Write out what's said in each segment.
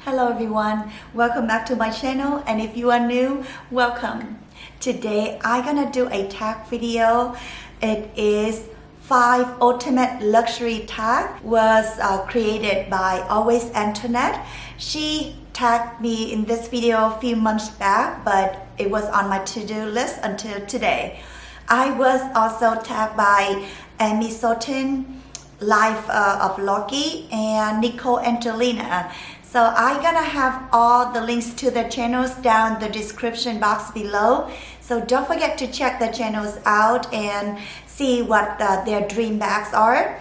Hello everyone, welcome back to my channel, and if you are new, welcome. Today I'm gonna do a tag video. It is 5 ultimate luxury tag was created by Always Antoinette. She tagged me in this video a few months back, but it was on my to-do list until today. I was also tagged by Amy Sultan, Life of Loki, and Nicole Angelina. So I'm gonna have all the links to the channels down the description box below. So don't forget to check the channels out and see what their dream bags are.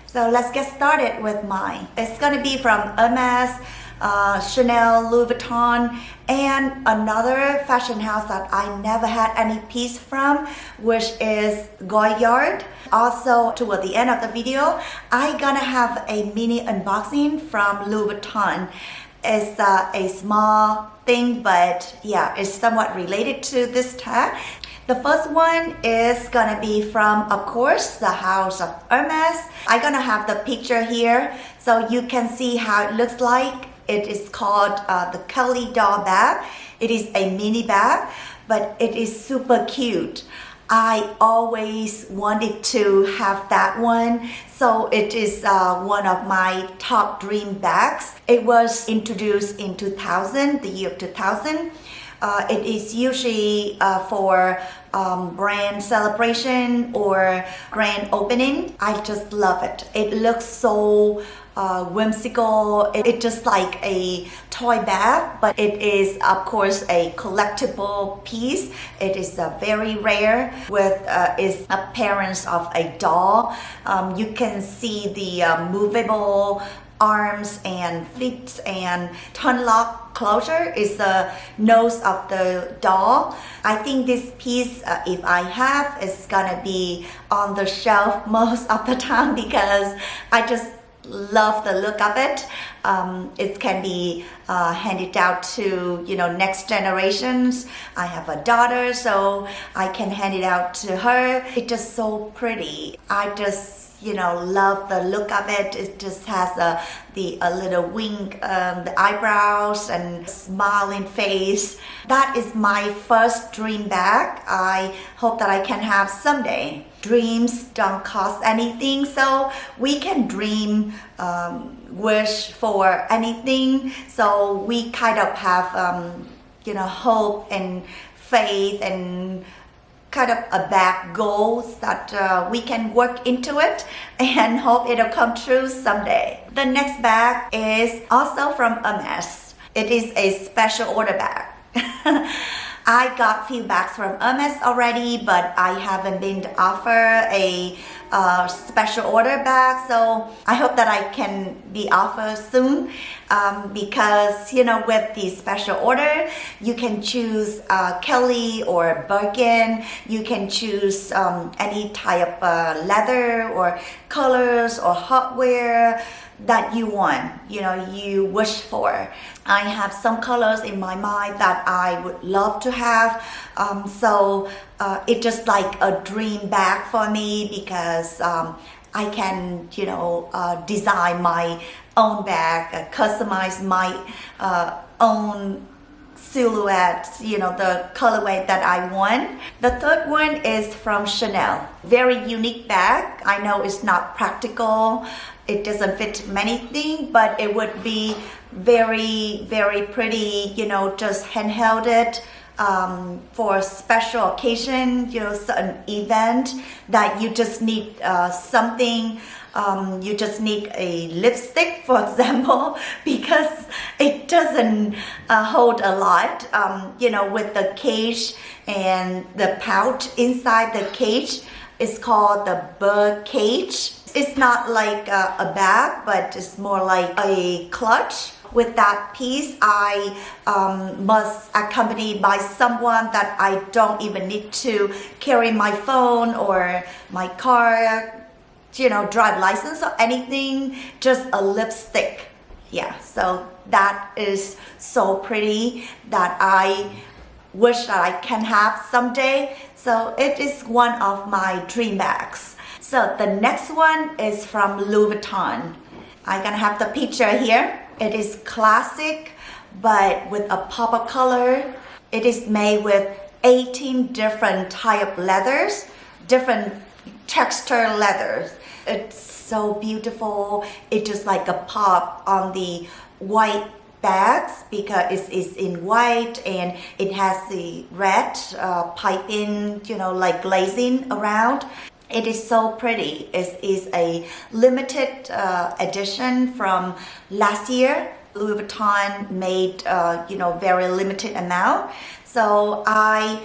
So let's get started with mine. It's gonna be from Hermes, Chanel, Louis Vuitton, and another fashion house that I never had any piece from, which is Goyard. Also, toward the end of the video, I'm gonna have a mini unboxing from Louis Vuitton. It's a small thing, but yeah, it's somewhat related to this tag. The first one is gonna be from, of course, the house of Hermes. I'm gonna have the picture here so you can see how it looks like. It is called the Kelly doll bag. It is a mini bag, but it is super cute. I always wanted to have that one, so it is one of my top dream bags. It was introduced in 2000, the year of 2000. It is usually for brand celebration or grand opening. I just love it. It looks so whimsical. It's just like a toy bag, but it is of course a collectible piece. It is very rare with its appearance of a doll. You can see the movable arms and feet, and tongue lock closure is the nose of the doll. I think this piece, if I have, is gonna be on the shelf most of the time because I just love the look of it. It can be handed down to next generations. I have a daughter, so I can hand it out to her. It's just so pretty. I just love the look of it. It just has a little wink, the eyebrows and smiling face. That is my first dream bag. I hope that I can have someday. Dreams don't cost anything, so we can dream, wish for anything. So we kind of have hope and faith and kind of a bag goals that we can work into it and hope it'll come true someday. The next bag is also from Hermes. It is a special order bag. I got few bags from Hermes already, but I haven't been offered a special order bag, so I hope that I can be offered soon, because with the special order you can choose Kelly or Birkin. You can choose any type of leather or colors or hardware that you want, you wish for. I have some colors in my mind that I would love to have, so it's just like a dream bag for me because I can design my own bag, customize my own silhouette, the colorway that I want. The third one is from Chanel. Very unique bag. I know it's not practical. It doesn't fit many things, but it would be very, very pretty, just handheld it for a special occasion, an event that you just need something. You just need a lipstick, for example, because it doesn't hold a lot, with the cage and the pouch inside the cage. It's called the bird cage. It's not like a bag, but it's more like a clutch. With that piece, I must accompany by someone that I don't even need to carry my phone or my car, drive license or anything, just a lipstick. Yeah, so that is so pretty that I wish that I can have someday. So it is one of my dream bags. So the next one is from Louis Vuitton. I'm gonna have the picture here. It is classic, but with a pop of color. It is made with 18 different type of leathers, different texture leathers. It's so beautiful. It's just like a pop on the white bags because it's in white and it has the red piping, like glazing around. It is so pretty. It is a limited edition from last year. Louis Vuitton made, very limited amount. So I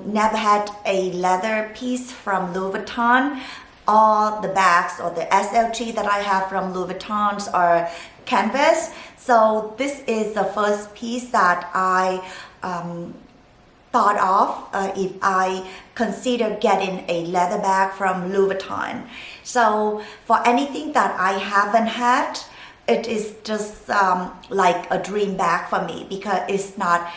never had a leather piece from Louis Vuitton. All the bags or the SLG that I have from Louis Vuittons are canvas. So this is the first piece that I thought of if I consider getting a leather bag from Louis Vuitton. So for anything that I haven't had, it is just like a dream bag for me because it's not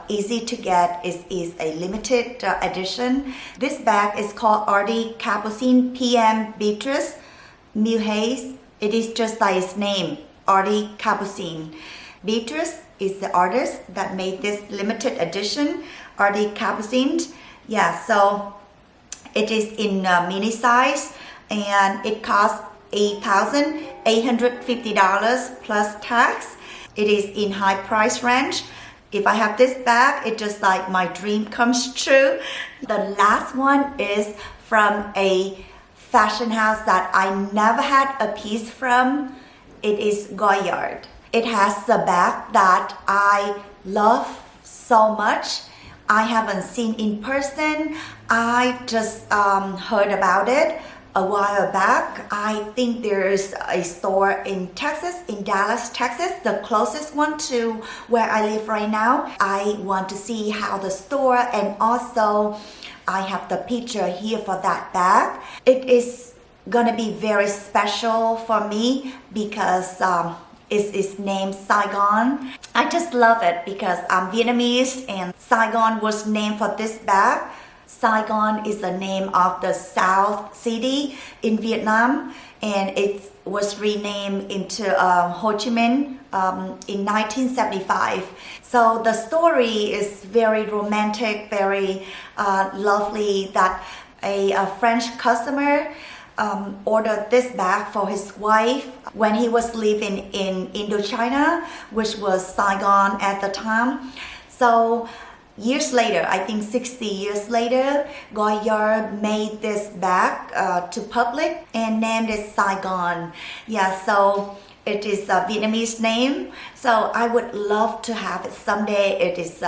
easy to get. It is a limited edition. This bag is called Artie Capucine PM Beatrice Milhays. It is just like its name, Artie Capucine. Beatrice is the artist that made this limited edition, Artie Capucine. Yeah, so it is in mini size and it costs $8,850 plus tax. It is in high price range. If I have this bag, it's just like my dream comes true. The last one is from a fashion house that I never had a piece from. It is Goyard. It has a bag that I love so much. I haven't seen in person. I just heard about it a while back. I think there's a store in Texas, in Dallas, Texas, the closest one to where I live right now. I want to see how the store, and also I have the picture here for that bag. It is gonna be very special for me because it's named Saigon. I just love it because I'm Vietnamese and Saigon was named for this bag. Saigon is the name of the South City in Vietnam, and it was renamed into Ho Chi Minh in 1975. So the story is very romantic, very lovely that a French customer ordered this bag for his wife when he was living in Indochina, which was Saigon at the time. So years later, I think 60 years later, Goyard made this bag to public and named it Saigon. Yeah, so it is a Vietnamese name. So I would love to have it someday. It is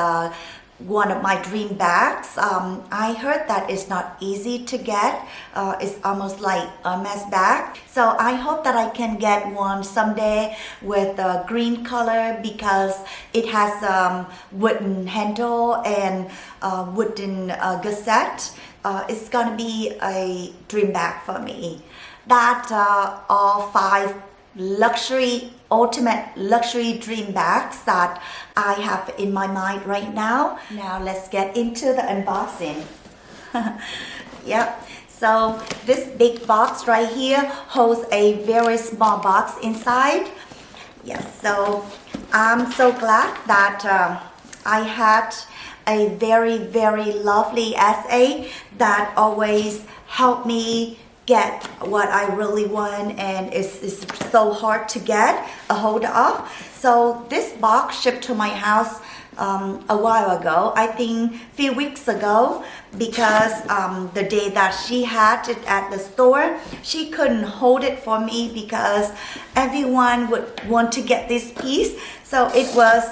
one of my dream bags. I heard that it's not easy to get. It's almost like a mess bag. So I hope that I can get one someday with a green color because it has wooden handle and wooden gazette. It's gonna be a dream bag for me. That all 5 ultimate luxury dream bags that I have in my mind right now. Now let's get into the unboxing. Yep. So this big box right here holds a very small box inside. Yes. So I'm so glad that I had a very, very lovely SA that always helped me get what I really want, and it's so hard to get a hold of. So this box shipped to my house a while ago, I think a few weeks ago, because the day that she had it at the store, she couldn't hold it for me because everyone would want to get this piece. So it was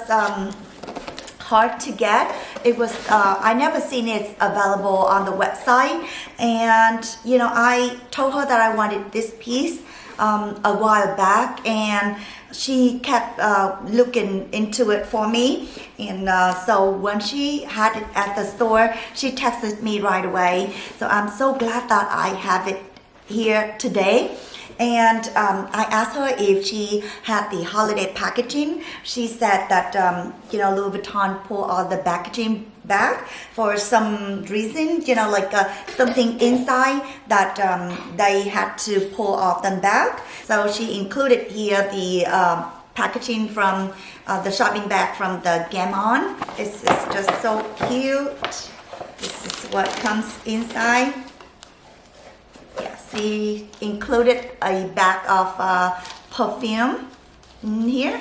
hard to get. It was I never seen it available on the website, and I told her that I wanted this piece a while back, and she kept looking into it for me, and so when she had it at the store, she texted me right away. So I'm so glad that I have it here today. And I asked her if she had the holiday packaging. She said that Louis Vuitton pulled all the packaging bag for some reason, you know, like something inside that they had to pull off the bag. So she included here the packaging from the shopping bag from the Gammon. This is just so cute. This is what comes inside. Yeah, she included a bag of perfume in here.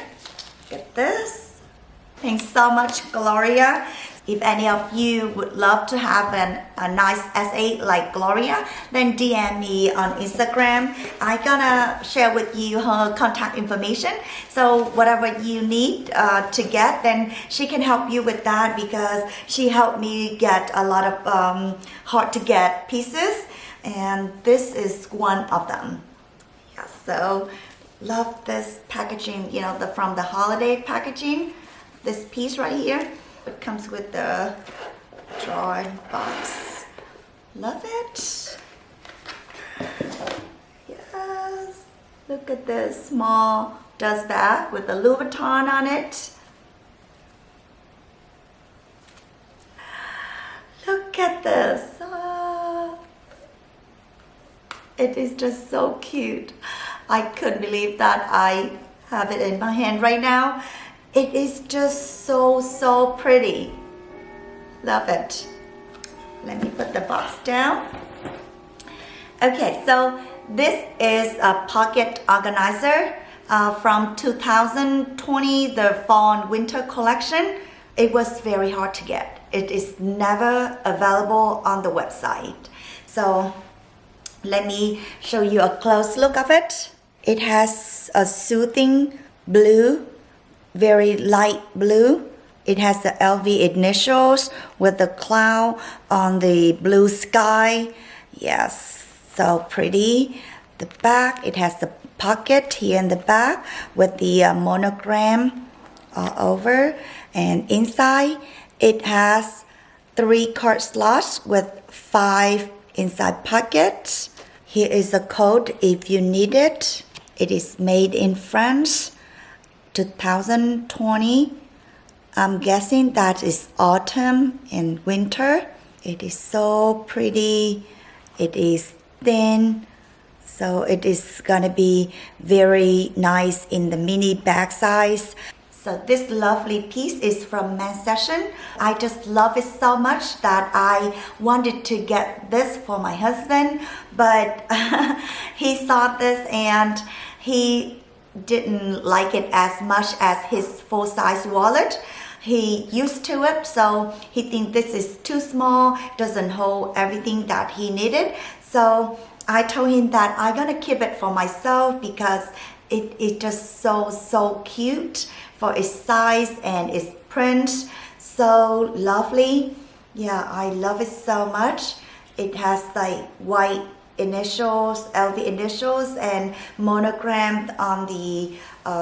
Look at this. Thanks so much, Gloria. If any of you would love to have a nice SA like Gloria, then DM me on Instagram. I'm gonna share with you her contact information. So whatever you need to get, then she can help you with that, because she helped me get a lot of hard to get pieces, and this is one of them. Yeah, so love this packaging, you know, from the holiday packaging. This piece right here. It comes with the drawing box. Love it. Yes. Look at this small dust bag with the Louis Vuitton on it. Look at this. Oh. It is just so cute. I couldn't believe that I have it in my hand right now. It is just so pretty. Love it. Let me put the box down. Okay, so this is a pocket organizer from 2020, the fall and winter collection. It was very hard to get. It is never available on the website. So let me show you a close look of it. It has a soothing blue, very light blue. It has the LV initials with the cloud on the blue sky. Yes, so pretty. The back, it has the pocket here in the back with the monogram all over. And inside, it has 3 card slots with 5 inside pockets. Here is a code if you need it. It is made in France. 2020. I'm guessing that is autumn and winter. It is so pretty. It is thin, so it is gonna be very nice in the mini bag size. So this lovely piece is from Men's Session. I just love it so much that I wanted to get this for my husband, but he saw this and he didn't like it as much as his full-size wallet. He used to it, so he thinks this is too small, doesn't hold everything that he needed. So I told him that I'm gonna keep it for myself because it is just so cute for its size and its print. So lovely. Yeah, I love it so much. It has like white initials, LV initials, and monogram on the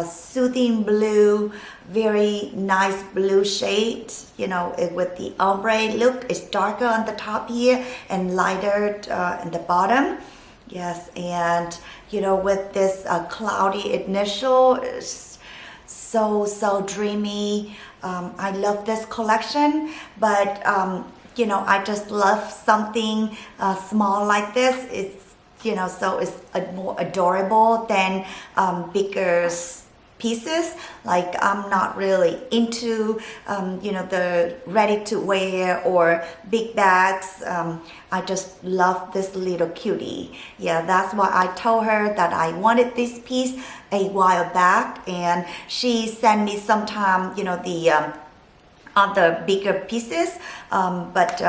soothing blue, very nice blue shade, you know, with the ombre look. It's darker on the top here and lighter in the bottom. Yes, and you know, with this cloudy initial, it's so dreamy. I love this collection, but you know, I just love something small like this. It's, you know, so it's more adorable than bigger pieces. Like I'm not really into, you know, the ready to wear or big bags. I just love this little cutie. Yeah, that's why I told her that I wanted this piece a while back, and she sent me sometime, you know, the other bigger pieces, but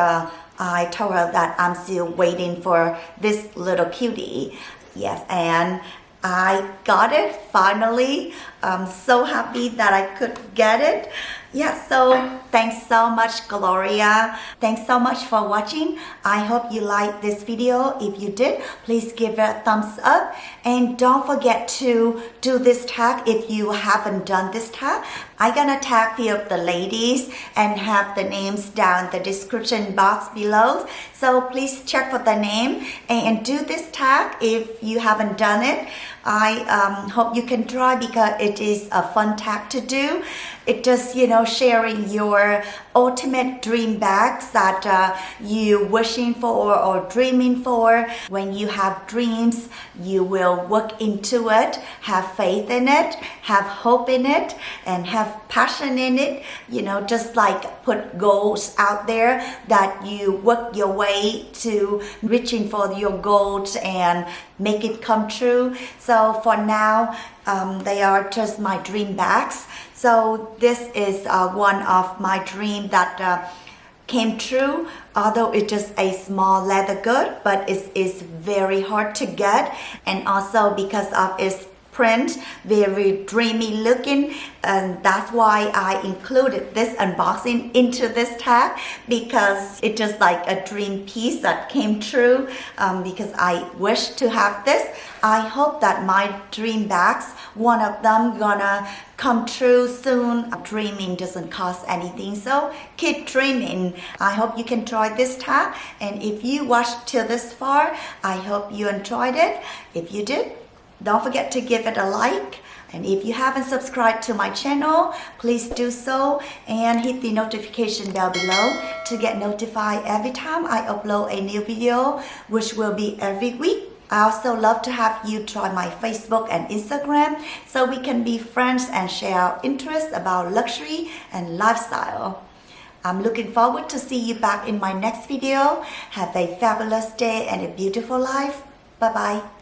I told her that I'm still waiting for this little cutie. Yes, and I got it finally. I'm so happy that I could get it. Yeah, so thanks so much, Gloria. Thanks so much for watching. I hope you liked this video. If you did, please give it a thumbs up. And don't forget to do this tag if you haven't done this tag. I'm gonna tag few of the ladies and have the names down in the description box below. So please check for the name and do this tag if you haven't done it. I hope you can try because it is a fun tag to do. It just, sharing your ultimate dream bags that you wishing for or dreaming for. When you have dreams, you will work into it, have faith in it, have hope in it, and have passion in it. Just like put goals out there that you work your way to reaching for your goals and make it come true. So for now, they are just my dream bags. So this is one of my dream that came true, although it's just a small leather good, but it is very hard to get, and also because of its print, very dreamy looking, and that's why I included this unboxing into this tag, because it's just like a dream piece that came true, because I wish to have this. I hope that my dream bags, one of them gonna come true soon. Dreaming doesn't cost anything, so keep dreaming. I hope you can try this tag, and if you watched till this far, I hope you enjoyed it. If you did, don't forget to give it a like, and if you haven't subscribed to my channel, please do so and hit the notification bell below to get notified every time I upload a new video, which will be every week. I also love to have you try my Facebook and Instagram so we can be friends and share our interests about luxury and lifestyle. I'm looking forward to see you back in my next video. Have a fabulous day and a beautiful life. Bye bye.